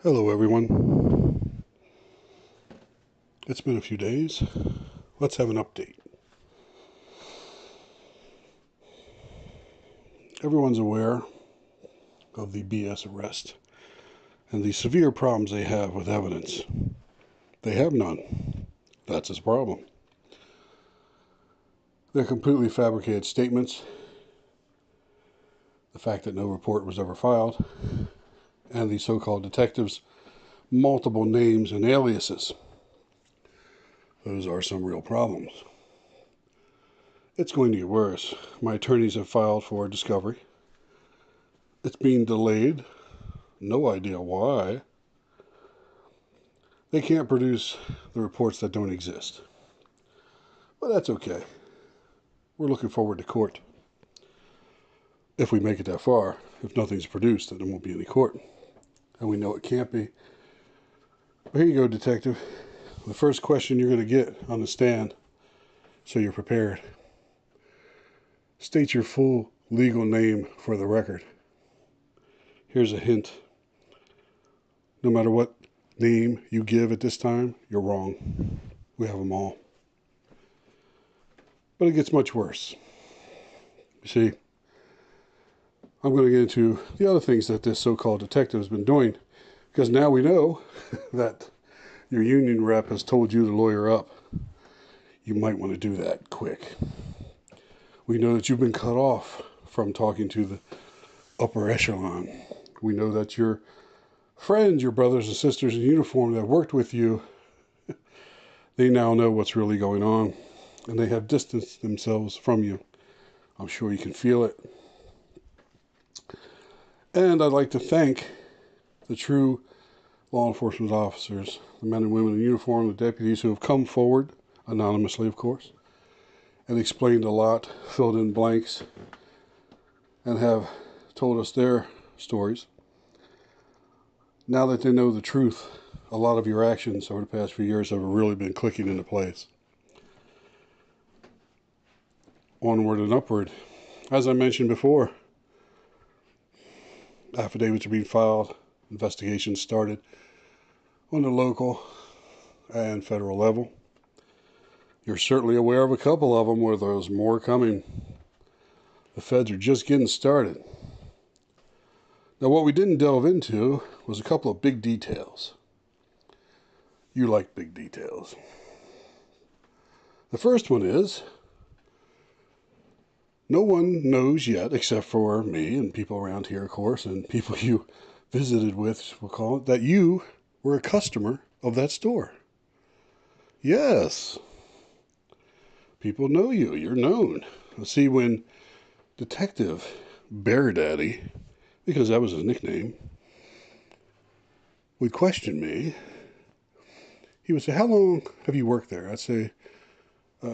Hello, everyone. It's been a few days. Let's have an update. Everyone's aware of the BS arrest and the severe problems they have with evidence. They have none. That's his problem. They're completely fabricated statements, the fact that no report was ever filed, and the so-called detectives' multiple names and aliases. Those are some real problems. It's going to get worse. My attorneys have filed for discovery. It's being delayed. No idea why. They can't produce the reports that don't exist. But that's okay. We're looking forward to court. If we make it that far, if nothing's produced, then there won't be any court. And we know it can't be. But here you go, detective. The first question you're going to get on the stand, so you're prepared. State your full legal name for the record. Here's a hint. No matter what name you give at this time, you're wrong. We have them all. But it gets much worse. You see, I'm going to get into the other things that this so-called detective has been doing, because now we know that your union rep has told you to lawyer up. You might want to do that quick. We know that you've been cut off from talking to the upper echelon. We know that your friends, your brothers and sisters in uniform that worked with you, they now know what's really going on, and they have distanced themselves from you. I'm sure you can feel it. And I'd like to thank the true law enforcement officers, the men and women in uniform, the deputies who have come forward, anonymously of course, and explained a lot, filled in blanks, and have told us their stories. Now that they know the truth, a lot of your actions over the past few years have really been clicking into place. Onward and upward. As I mentioned before, affidavits are being filed, investigations started on the local and federal level. You're certainly aware of a couple of them where there's more coming. The feds are just getting started. Now, what we didn't delve into was a couple of big details. You like big details. The first one is, no one knows yet, except for me and people around here, of course, and people you visited with, we'll call it, that you were a customer of that store. Yes. People know you. You're known. See, when Detective Bear Daddy, because that was his nickname, would question me, he would say, "How long have you worked there?" I'd say,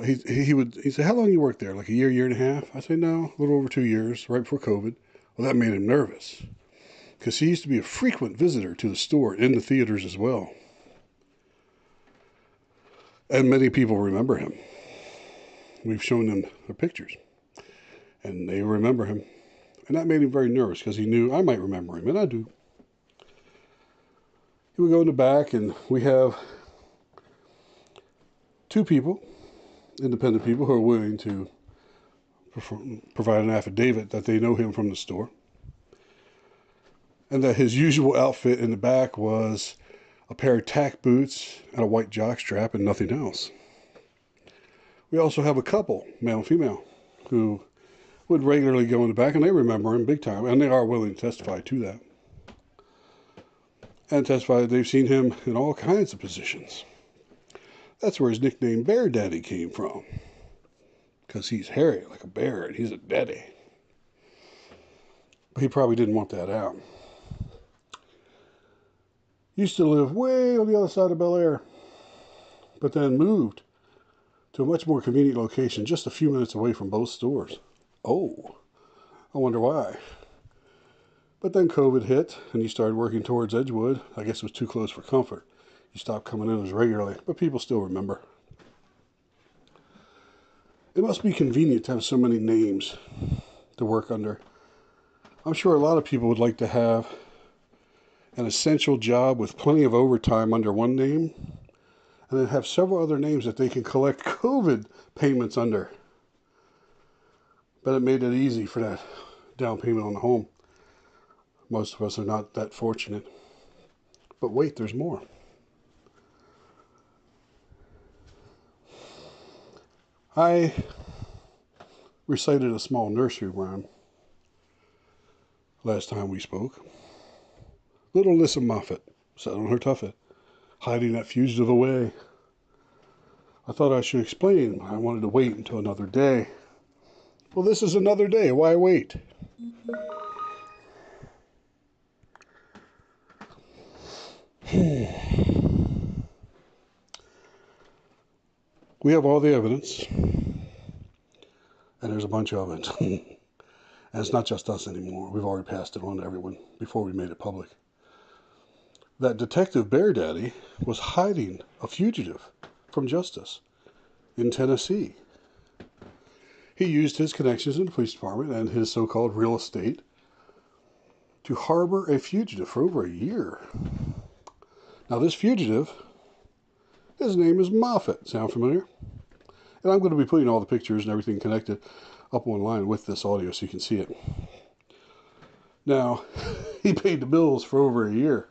he'd say, "How long you worked there? Like a year, year and a half?" I'd say, "No, a little over 2 years, right before COVID." Well, that made him nervous, because he used to be a frequent visitor to the store, in the theaters as well. And many people remember him. We've shown them their pictures, and they remember him. And that made him very nervous, because he knew I might remember him, and I do. He would go in the back, and we have two people, independent people, who are willing to provide an affidavit that they know him from the store, and that his usual outfit in the back was a pair of tack boots and a white jockstrap and nothing else. We also have a couple, male and female, who would regularly go in the back, and they remember him big time, and they are willing to testify to that. And testify that they've seen him in all kinds of positions. That's where his nickname Bear Daddy came from. Because he's hairy like a bear, and he's a daddy. But he probably didn't want that out. Used to live way on the other side of Bel Air, but then moved to a much more convenient location just a few minutes away from both stores. Oh, I wonder why. But then COVID hit, and you started working towards Edgewood. I guess it was too close for comfort. You stopped coming in as regularly, but people still remember. It must be convenient to have so many names to work under. I'm sure a lot of people would like to have an essential job with plenty of overtime under one name, and then have several other names that they can collect COVID payments under. But it made it easy for that down payment on the home. Most of us are not that fortunate. But wait, there's more. I recited a small nursery rhyme last time we spoke. Little Lissa Moffat sat on her tuffet, hiding that fugitive away. I thought I should explain. I wanted to wait until another day. Well, this is another day. Why wait? We have all the evidence, and there's a bunch of it. And it's not just us anymore. We've already passed it on to everyone before we made it public. That Detective Bear Daddy was hiding a fugitive from justice in Tennessee. He used his connections in the police department and his so-called real estate to harbor a fugitive for over a year. Now, this fugitive, his name is Moffat. Sound familiar? And I'm going to be putting all the pictures and everything connected up online with this audio so you can see it. Now, he paid the bills for over a year.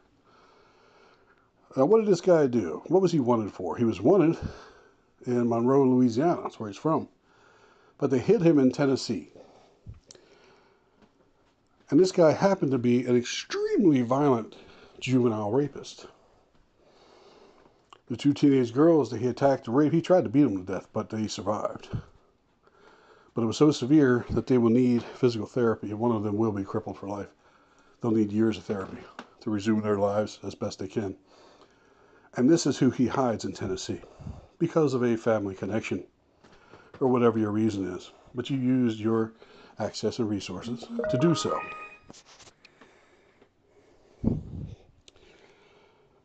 Now, what did this guy do? What was he wanted for? He was wanted in Monroe, Louisiana. That's where he's from. But they hid him in Tennessee. And this guy happened to be an extremely violent juvenile rapist. The two teenage girls that he attacked and raped, he tried to beat them to death, but they survived. But it was so severe that they will need physical therapy, and one of them will be crippled for life. They'll need years of therapy to resume their lives as best they can. And this is who he hides in Tennessee, because of a family connection, or whatever your reason is. But you used your access and resources to do so.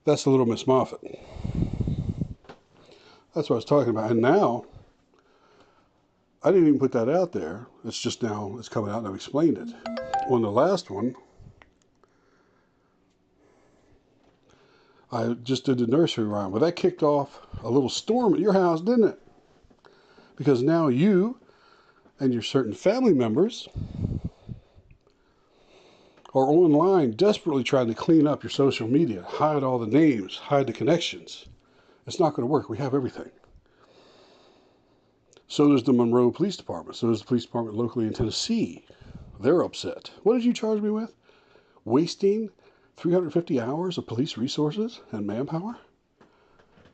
That's the little Miss Moffat. That's what I was talking about. And now, I didn't even put that out there. It's just now, it's coming out and I've explained it. On the last one, I just did the nursery rhyme. But that kicked off a little storm at your house, didn't it? Because now you and your certain family members are online desperately trying to clean up your social media, hide all the names, hide the connections. It's not going to work. We have everything. So does the Monroe Police Department. So does the police department locally in Tennessee. They're upset. What did you charge me with? Wasting 350 hours of police resources and manpower?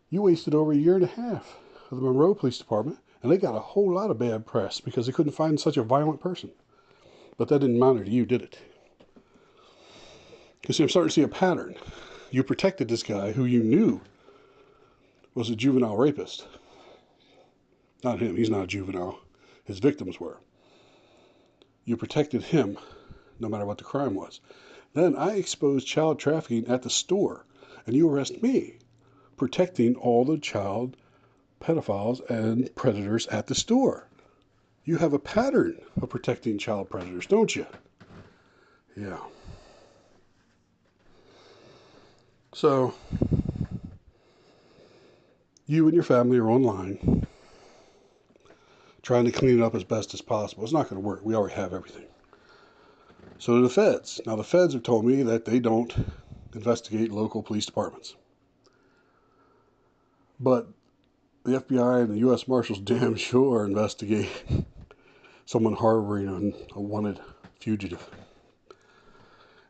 You wasted over a year and a half of the Monroe Police Department, and they got a whole lot of bad press because they couldn't find such a violent person. But that didn't matter to you, did it? Because I'm starting to see a pattern. You protected this guy who you knew was a juvenile rapist. Not him. He's not a juvenile. His victims were. You protected him no matter what the crime was. Then I exposed child trafficking at the store, and you arrest me, protecting all the child pedophiles and predators at the store. You have a pattern of protecting child predators, don't you? Yeah. So, you and your family are online trying to clean it up as best as possible. It's not going to work. We already have everything. So do the feds. Now, the feds have told me that they don't investigate local police departments. But the FBI and the U.S. Marshals damn sure investigate someone harboring a wanted fugitive.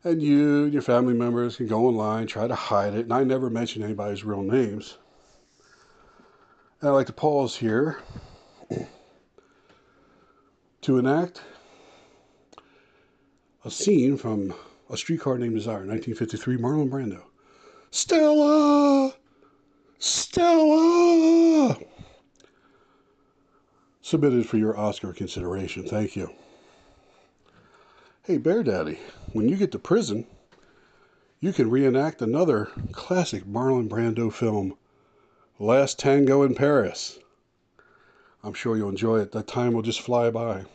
And you and your family members can go online, try to hide it. And I never mention anybody's real names. And I'd like to pause here to enact a scene from A Streetcar Named Desire, 1953, Marlon Brando. Stella! Stella! Submitted for your Oscar consideration. Thank you. Hey, Bear Daddy, when you get to prison, you can reenact another classic Marlon Brando film, Last Tango in Paris. I'm sure you'll enjoy it. That time will just fly by.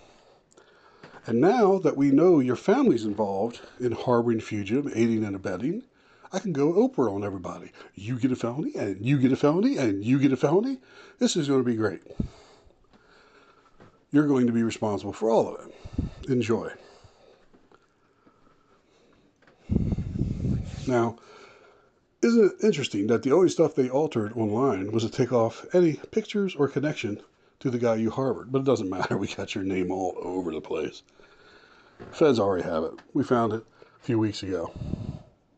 And now that we know your family's involved in harboring fugitive, aiding and abetting, I can go Oprah on everybody. You get a felony, and you get a felony, and you get a felony. This is going to be great. You're going to be responsible for all of it. Enjoy. Now, isn't it interesting that the only stuff they altered online was to take off any pictures or connection to the guy you harbored? But it doesn't matter. We got your name all over the place. Feds already have it. We found it a few weeks ago.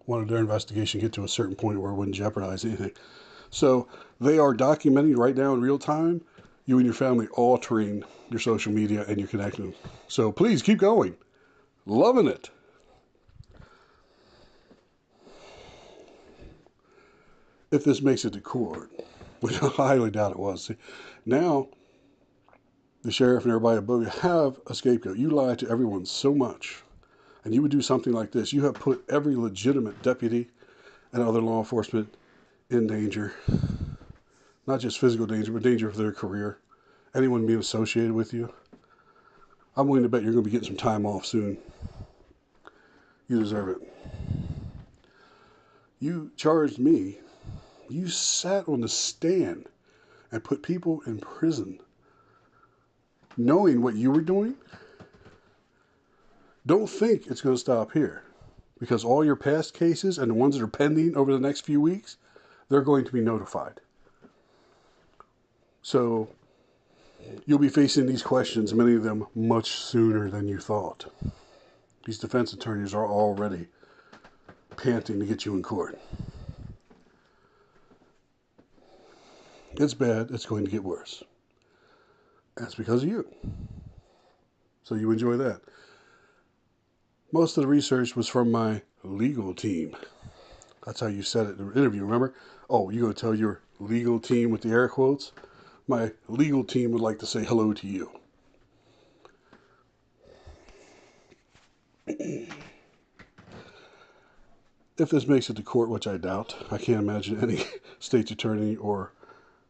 Wanted their investigation to get to a certain point where it wouldn't jeopardize anything. So they are documenting right now in real time you and your family altering your social media and your connection. So please keep going. Loving it. If this makes it to court, which I highly doubt it was. See, now the sheriff and everybody above you have a scapegoat. You lie to everyone so much, and you would do something like this. You have put every legitimate deputy and other law enforcement in danger. Not just physical danger, but danger for their career. Anyone being associated with you. I'm willing to bet you're going to be getting some time off soon. You deserve it. You charged me. You sat on the stand and put people in prison knowing what you were doing. Don't think it's going to stop here, because all your past cases and the ones that are pending over the next few weeks, they're going to be notified. So you'll be facing these questions, many of them much sooner than you thought. These defense attorneys are already panting to get you in court. It's bad. It's going to get worse. That's because of you. So you enjoy that. Most of the research was from my legal team. That's how you said it in the interview, remember? Oh, you're going to tell your legal team with the air quotes? My legal team would like to say hello to you. If this makes it to court, which I doubt, I can't imagine any state's attorney or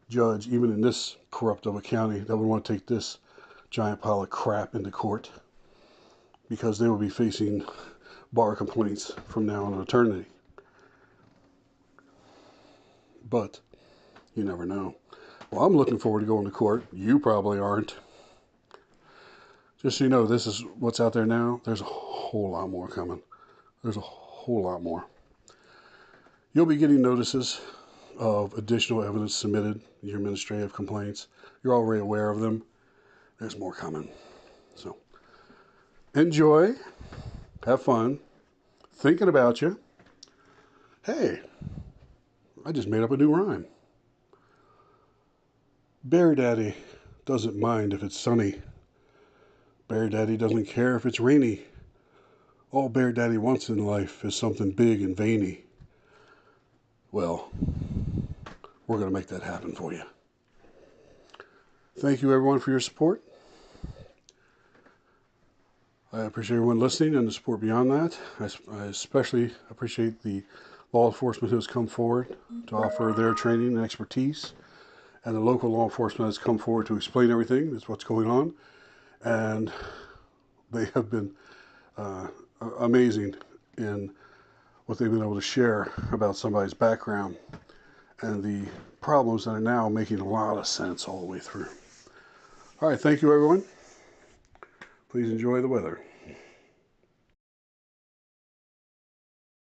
judge, even in this corrupt of a county, that would want to take this giant pile of crap into court, because they will be facing bar complaints from now on eternity. But you never know. Well, I'm looking forward to going to court. You probably aren't. Just so you know, this is what's out there now. There's a whole lot more coming. There's a whole lot more. You'll be getting notices of additional evidence submitted, your administrative complaints. You're already aware of them. There's more coming. So enjoy. Have fun. Thinking about you. Hey, I just made up a new rhyme. Bear Daddy doesn't mind if it's sunny. Bear Daddy doesn't care if it's rainy. All Bear Daddy wants in life is something big and veiny. Well, we're going to make that happen for you. Thank you, everyone, for your support. I appreciate everyone listening and the support beyond that. I especially appreciate the law enforcement who has come forward to offer their training and expertise, and the local law enforcement has come forward to explain everything. That's what's going on. And they have been amazing in what they've been able to share about somebody's background and the problems that are now making a lot of sense all the way through. All right, thank you, everyone. Please enjoy the weather.